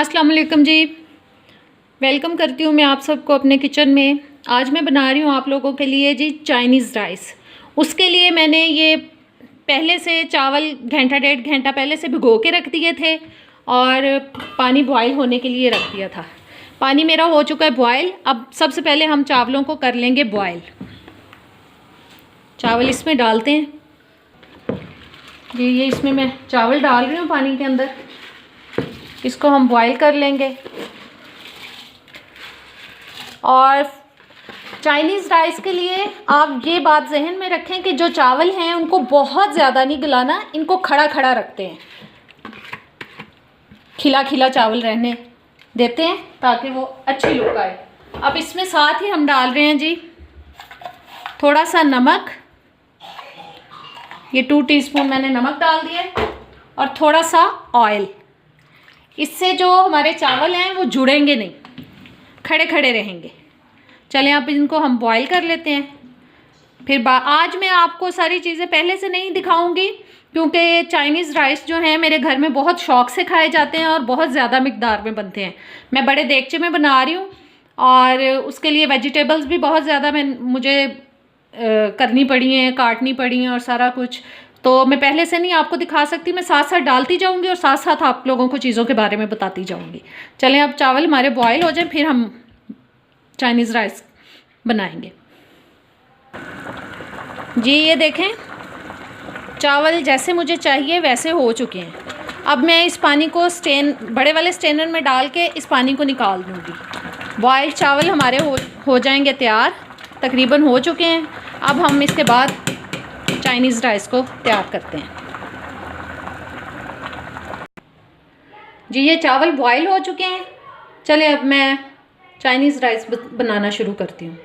अस्सलाम वालेकुम जी। वेलकम करती हूँ मैं आप सबको अपने किचन में। आज मैं बना रही हूँ आप लोगों के लिए जी चाइनीज़ राइस। उसके लिए मैंने ये पहले से चावल घंटा डेढ़ घंटा पहले से भिगो के रख दिए थे और पानी बॉयल होने के लिए रख दिया था। पानी मेरा हो चुका है बॉयल। अब सबसे पहले हम चावलों को कर लेंगे बॉयल। चावल इसमें डालते हैं जी। ये इसमें मैं चावल डाल रही हूँ पानी के अंदर। इसको हम बॉईल कर लेंगे। और चाइनीज़ राइस के लिए आप ये बात जहन में रखें कि जो चावल हैं उनको बहुत ज़्यादा नहीं गलाना, इनको खड़ा खड़ा रखते हैं, खिला खिला चावल रहने देते हैं ताकि वो अच्छी लुक आए। अब इसमें साथ ही हम डाल रहे हैं जी थोड़ा सा नमक। ये 2 टीस्पून मैंने नमक डाल दिया और थोड़ा सा ऑयल। इससे जो हमारे चावल हैं वो जुड़ेंगे नहीं, खड़े खड़े रहेंगे। चलें अब इनको हम बॉईल कर लेते हैं। फिर आज मैं आपको सारी चीज़ें पहले से नहीं दिखाऊंगी क्योंकि चाइनीज़ राइस जो हैं मेरे घर में बहुत शौक़ से खाए जाते हैं और बहुत ज़्यादा मिकदार में बनते हैं। मैं बड़े देगचे में बना रही हूँ और उसके लिए वेजिटेबल्स भी बहुत ज़्यादा मुझे करनी पड़ी हैं, काटनी पड़ी हैं और सारा कुछ। तो मैं पहले से नहीं आपको दिखा सकती, मैं साथ साथ डालती जाऊंगी और साथ साथ आप लोगों को चीज़ों के बारे में बताती जाऊंगी। चलें अब चावल हमारे बॉयल हो जाए फिर हम चाइनीज़ राइस बनाएंगे जी। ये देखें चावल जैसे मुझे चाहिए वैसे हो चुके हैं। अब मैं इस पानी को बड़े वाले स्ट्रेनर में डाल के इस पानी को निकाल दूँगी। बॉयल चावल हमारे हो जाएंगे तैयार, तकरीबन हो चुके हैं। अब हम इसके बाद चाइनीज़ राइस को तैयार करते हैं जी। ये चावल बॉयल हो चुके हैं। चले अब मैं चाइनीज़ राइस बनाना शुरू करती हूँ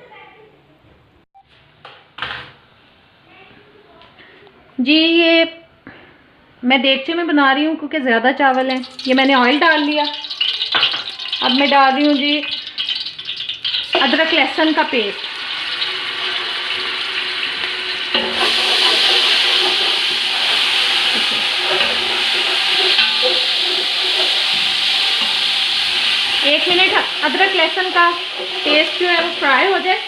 जी। ये मैं देगचे में बना रही हूँ क्योंकि ज़्यादा चावल हैं। ये मैंने ऑयल डाल लिया। अब मैं डाल रही हूँ जी अदरक लहसुन का पेस्ट। एक मिनट अदरक लहसुन का पेस्ट जो है वो फ्राई हो जाए।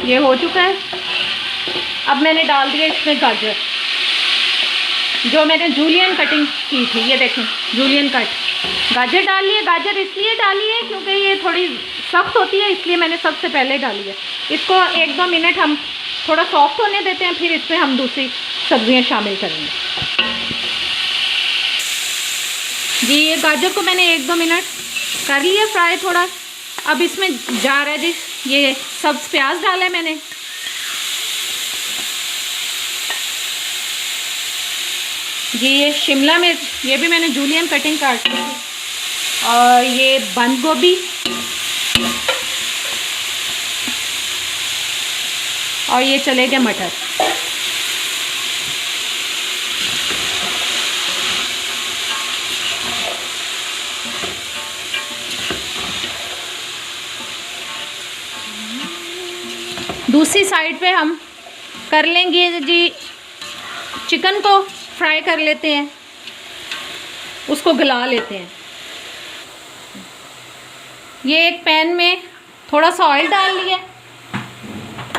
ये हो चुका है। अब मैंने डाल दिया इसमें गाजर, जो मैंने जूलियन कटिंग की थी। ये देखें जूलियन कट गाजर डाल लिए। गाजर इसलिए डाली है क्योंकि ये थोड़ी सख्त होती है, इसलिए मैंने सबसे पहले डाली है। इसको 1-2 मिनट हम थोड़ा सॉफ्ट होने देते हैं, फिर इसमें हम दूसरी सब्जियां शामिल करेंगे जी। ये गाजर को मैंने 1-2 मिनट कर लिया फ्राई थोड़ा। अब इसमें जा रहा है जी ये सब्ज़ प्याज डाला है मैंने। जी ये शिमला मिर्च, ये भी मैंने जूलियन कटिंग काटी थी। और ये बंद गोभी और ये चले गए मटर। दूसरी साइड पे हम कर लेंगे जी चिकन को फ्राई कर लेते हैं, उसको गला लेते हैं। ये एक पैन में थोड़ा सा ऑयल डाल लिया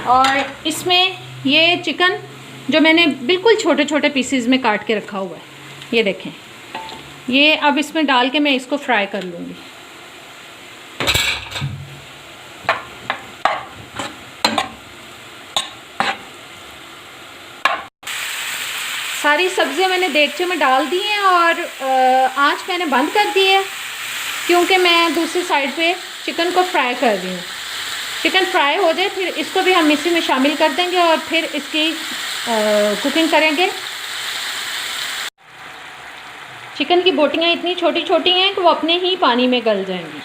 और इसमें ये चिकन जो मैंने बिल्कुल छोटे छोटे पीसेस में काट के रखा हुआ है, ये देखें। ये अब इसमें डाल के मैं इसको फ्राई कर लूँगी। सारी सब्जियां मैंने देगचे में डाल दी हैं और आँच मैंने बंद कर दी है क्योंकि मैं दूसरी साइड पे चिकन को फ्राई कर रही हूँ। चिकन फ्राई हो जाए फिर इसको भी हम इसी में शामिल कर देंगे और फिर इसकी कुकिंग करेंगे। चिकन की बोटियाँ इतनी छोटी छोटी हैं कि वो अपने ही पानी में गल जाएंगी।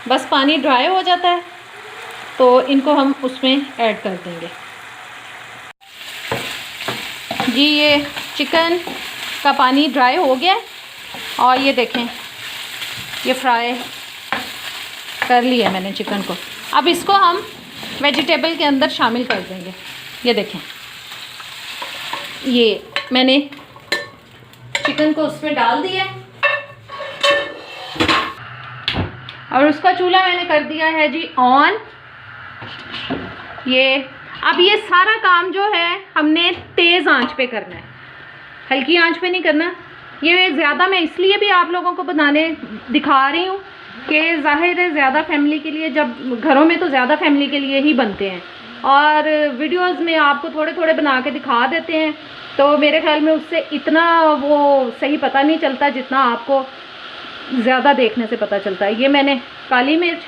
बस पानी ड्राई हो जाता है तो इनको हम उसमें ऐड कर देंगे जी। ये चिकन का पानी ड्राई हो गया और ये देखें ये फ्राई कर लिया मैंने चिकन को। अब इसको हम वेजिटेबल के अंदर शामिल कर देंगे। ये देखें ये मैंने चिकन को उसमें डाल दिया और उसका चूल्हा मैंने कर दिया है जी ऑन। अब ये सारा काम जो है हमने तेज़ आंच पे करना है, हल्की आंच पे नहीं करना। ये ज़्यादा मैं इसलिए भी आप लोगों को बनाने दिखा रही हूँ कि ज़ाहिर है ज़्यादा फैमिली के लिए, जब घरों में तो ज़्यादा फैमिली के लिए ही बनते हैं और वीडियोस में आपको थोड़े थोड़े बना के दिखा देते हैं, तो मेरे ख्याल में उससे इतना वो सही पता नहीं चलता जितना आपको ज़्यादा देखने से पता चलता है। ये मैंने काली मिर्च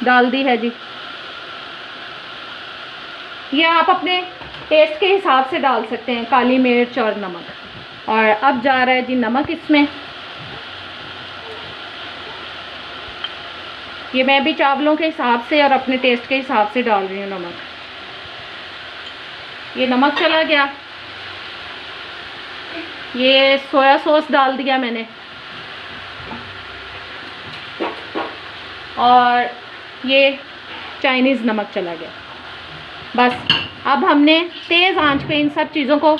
डाल दी है जी, ये आप अपने टेस्ट के हिसाब से डाल सकते हैं, काली मिर्च और नमक। और अब जा रहा है जी नमक इसमें। ये मैं भी चावलों के हिसाब से और अपने टेस्ट के हिसाब से डाल रही हूँ नमक। ये नमक चला गया। ये सोया सॉस डाल दिया मैंने और ये चाइनीज़ नमक चला गया। बस अब हमने तेज़ आंच पे इन सब चीज़ों को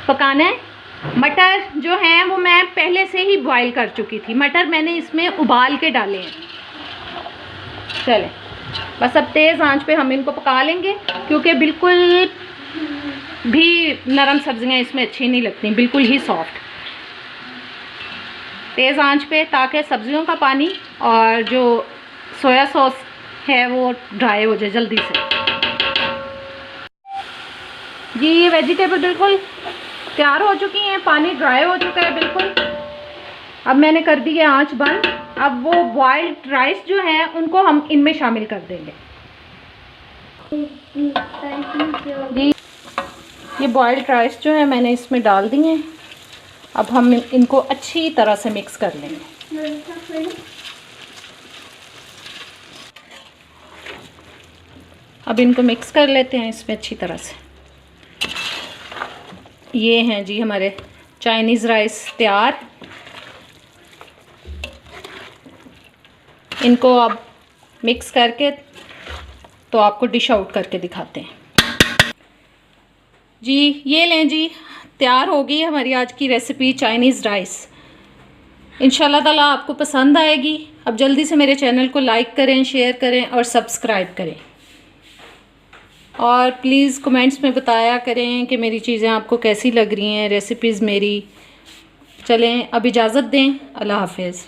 पकाना है। मटर जो हैं वो मैं पहले से ही बॉईल कर चुकी थी, मटर मैंने इसमें उबाल के डाले हैं। चलें बस अब तेज़ आंच पे हम इनको पका लेंगे, क्योंकि बिल्कुल भी नरम सब्जियां इसमें अच्छी नहीं लगती, बिल्कुल ही सॉफ्ट। तेज़ आंच पे, ताकि सब्जियों का पानी और जो सोया सॉस है वो ड्राई हो जाए जल्दी से। जी ये वेजिटेबल बिल्कुल तैयार हो चुकी हैं, पानी ड्राई हो चुका है बिल्कुल। अब मैंने कर दी है आंच बंद। अब वो बॉइल्ड राइस जो हैं उनको हम इनमें शामिल कर देंगे। जी ये बॉइल्ड राइस जो है मैंने इसमें डाल दिए हैं। अब हम इनको अच्छी तरह से मिक्स कर लेंगे। अब इनको मिक्स कर लेते हैं इसमें अच्छी तरह से। ये हैं जी हमारे चाइनीज़ राइस तैयार। इनको अब मिक्स करके तो आपको डिश आउट करके दिखाते हैं। जी ये लें जी, तैयार हो गई हमारी आज की रेसिपी चाइनीज़ राइस। इंशाल्लाह ताला आपको पसंद आएगी। अब जल्दी से मेरे चैनल को लाइक करें, शेयर करें और सब्सक्राइब करें। और प्लीज़ कमेंट्स में बताया करें कि मेरी चीज़ें आपको कैसी लग रही हैं, रेसिपीज़ मेरी। चलें अब इजाज़त दें, अल्लाह हाफ़िज़।